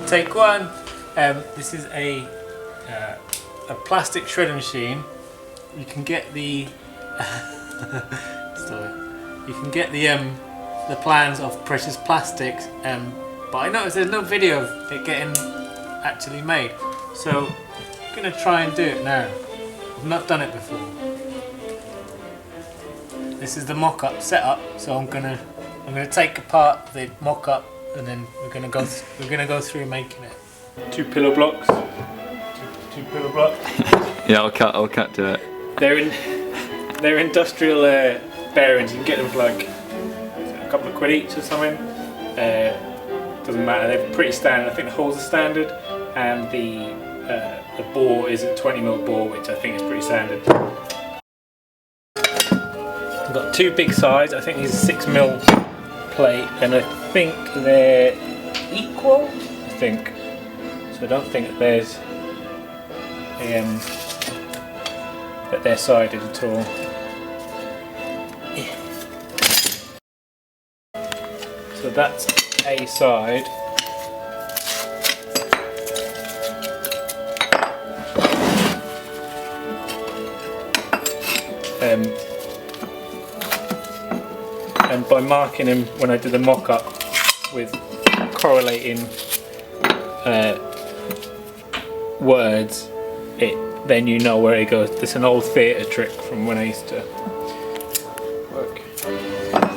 Take one. This is a plastic shredder machine. You can get the you can get the plans of Precious Plastics, but I noticed there's no video of it getting actually made, so I'm gonna try and do it now. I've not done it before. This is the mock-up setup, so I'm gonna take apart the mock-up and then we're gonna go through making it. Two pillow blocks. Two pillow blocks. Yeah, I'll cut to it. They're industrial bearings. You can get them for like a couple of quid each or something. Doesn't matter. They're pretty standard. I think the holes are standard, and the bore is a 20mm bore, which I think is pretty standard. I've got two big sides. I think these are 6mm plate, and I think they're equal. I think. So I don't think that there's that they're sided at all. So that's a side. And by marking them when I did the mock-up with correlating words, then you know where it goes. It's an old theatre trick from when I used to work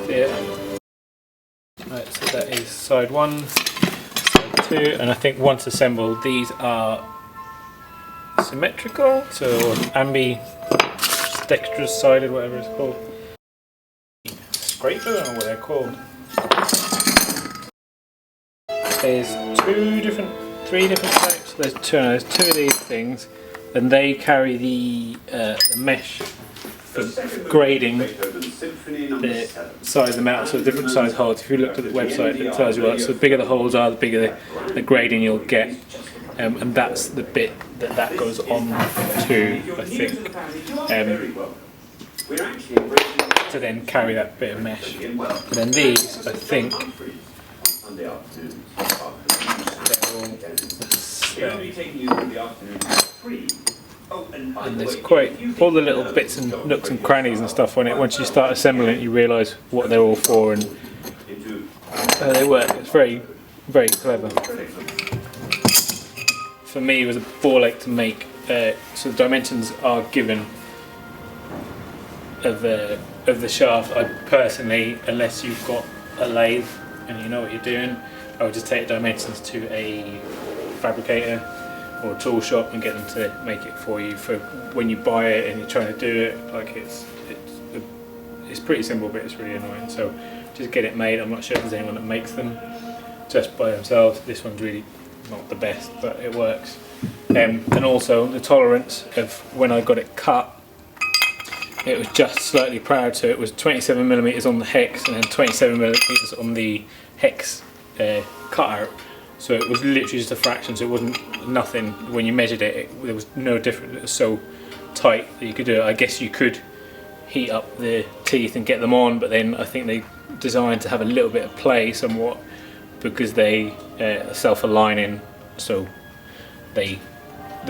theatre. Right, so that is side 1, side 2, and I think once assembled these are symmetrical, so ambidextrous sided, whatever it's called. Scraper, I don't know what they're called. There's three different types. There's two of these things, and they carry the mesh for grading the size of the metal, so different size holes. If you looked at the website, it tells you what. So the bigger the holes are, the bigger the grading you'll get, and that's the bit that goes on to, I think, to then carry that bit of mesh. And then these, I think, they're all and there's quite all the little bits and nooks and crannies and stuff on it. Once you start assembling it, you realise what they're all for and how they work. It's very, very clever. For me, it was a ball ache to make. So the dimensions are given of the shaft. I personally, unless you've got a lathe and you know what you're doing, I would just take the dimensions to a fabricator or a tool shop and get them to make it for you. For when you buy it and you're trying to do it, like it's pretty simple, but it's really annoying. So just get it made. I'm not sure if there's anyone that makes them just by themselves. This one's really not the best, but it works. And also the tolerance of when I got it cut, it was just slightly proud, so it was 27mm on the hex and then 27mm on the hex cutout. So it was literally just a fraction, so it wasn't nothing. When you measured it, there was no difference. It was so tight that you could do it. I guess you could heat up the teeth and get them on, but then I think they designed to have a little bit of play somewhat, because they are self-aligning, so the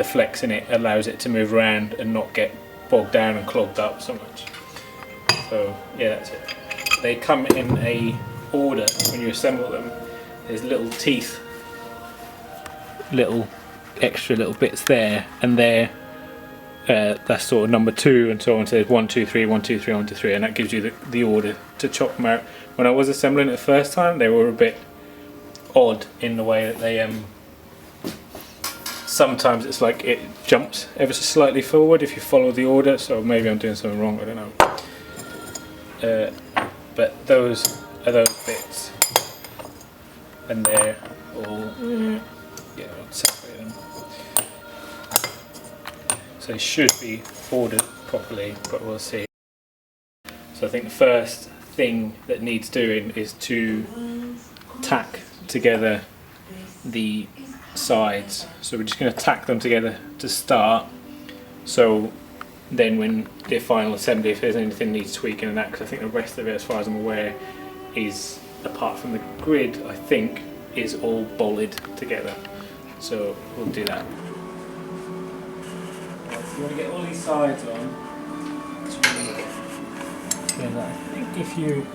flex in it allows it to move around and not get bogged down and clogged up so much. So yeah, that's it. They come in a order when you assemble them. There's little teeth, little extra little bits there, and they're that's sort of number 2 and so on. So there's 1, 2, 3, 1, 2, 3, 1, 2, 3, and that gives you the order to chop them out. When I was assembling it the first time, they were a bit odd in the way that they sometimes it's like it jumps ever so slightly forward if you follow the order, so maybe I'm doing something wrong, I don't know. But those are those bits, and they're all, yeah, I'll separate them. So they should be ordered properly, but we'll see. So I think the first thing that needs doing is to tack together the sides. So we're just going to tack them together to start, so then when the final assembly, if there's anything needs tweaking and that, because I think the rest of it, as far as I'm aware, is, apart from the grid, I think is all bolted together. So we'll do that. Right, so you want to get all these sides on. I think if you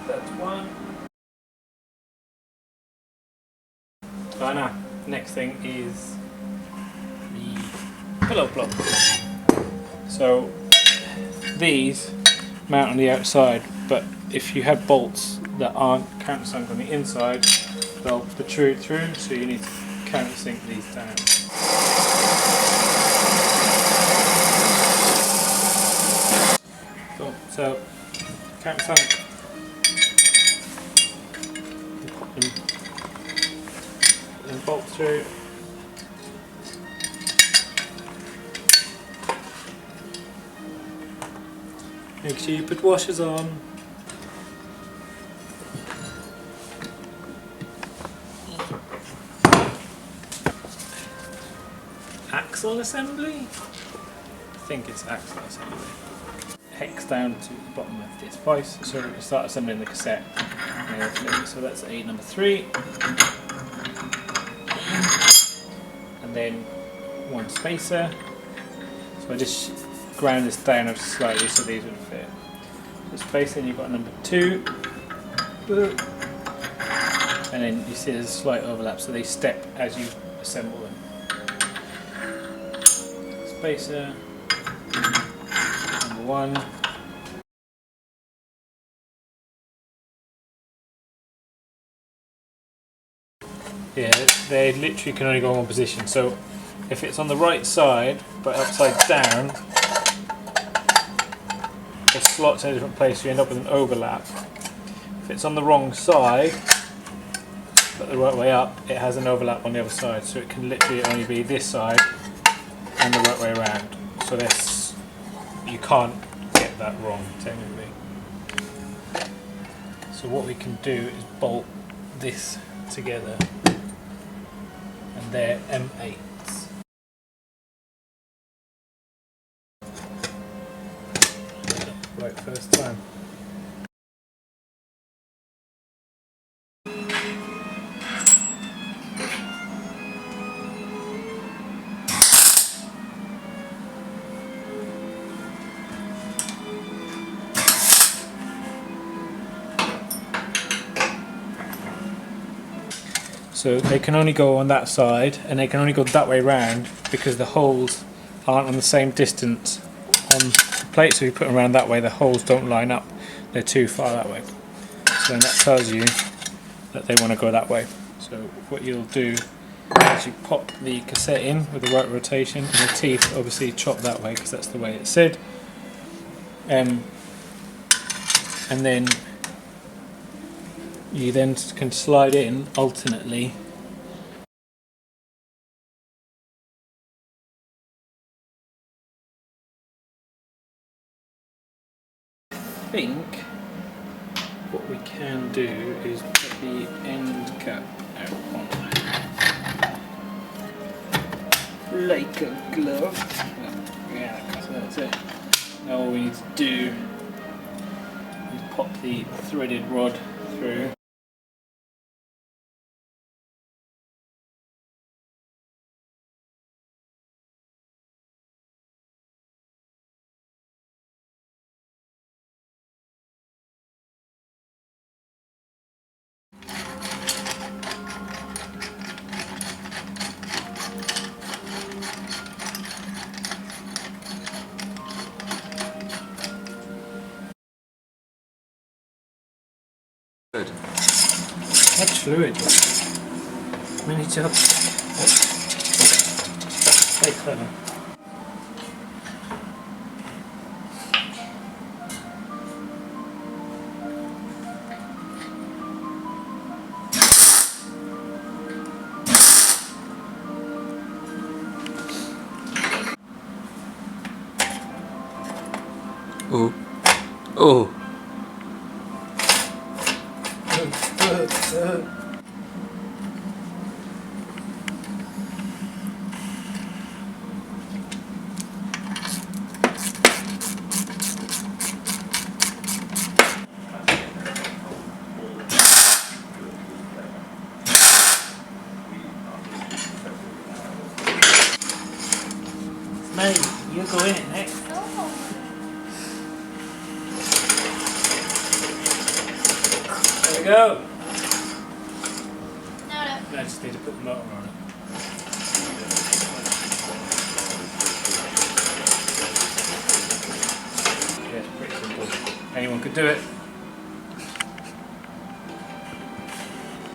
that's one. Right now, next thing is the pillow blocks. So these mount on the outside, but if you have bolts that aren't countersunk on the inside, they'll protrude through, so you need to countersink these down. Cool. So countersunk. Pop them and bolt through. Make sure you put washers on. Axle assembly? I think it's axle assembly. Hex down to the bottom of this vice, so we start assembling the cassette. So that's A number 3. And then one spacer. So I just ground this down ever slightly so these would fit. So spacer, and you've got number 2. And then you see there's a slight overlap, so they step as you assemble them. Spacer, number 1. Yeah, they literally can only go in one position. So if it's on the right side but upside down, the slot's in a different place, so you end up with an overlap. If it's on the wrong side but the right way up, it has an overlap on the other side, so it can literally only be this side and the right way around. So this, you can't get that wrong technically. So what we can do is bolt this together, and they're M8s. Right first time. So they can only go on that side, and they can only go that way round because the holes aren't on the same distance on the plate. So if you put them around that way, the holes don't line up, they're too far that way. So then that tells you that they want to go that way. So what you'll do is you pop the cassette in with the right rotation, and the teeth obviously chop that way because that's the way it's said. And then you then can slide in alternately. I think what we can do is put the end cap out on like a glove. Yeah, so that's it. Now all we need to do is pop the threaded rod through. Good. Much fluid. Many jobs. Quite clever. Oh. Oh. me. You go in it next. There we go. No. I just need to put the motor on it. Yeah, it's pretty simple. Anyone could do it.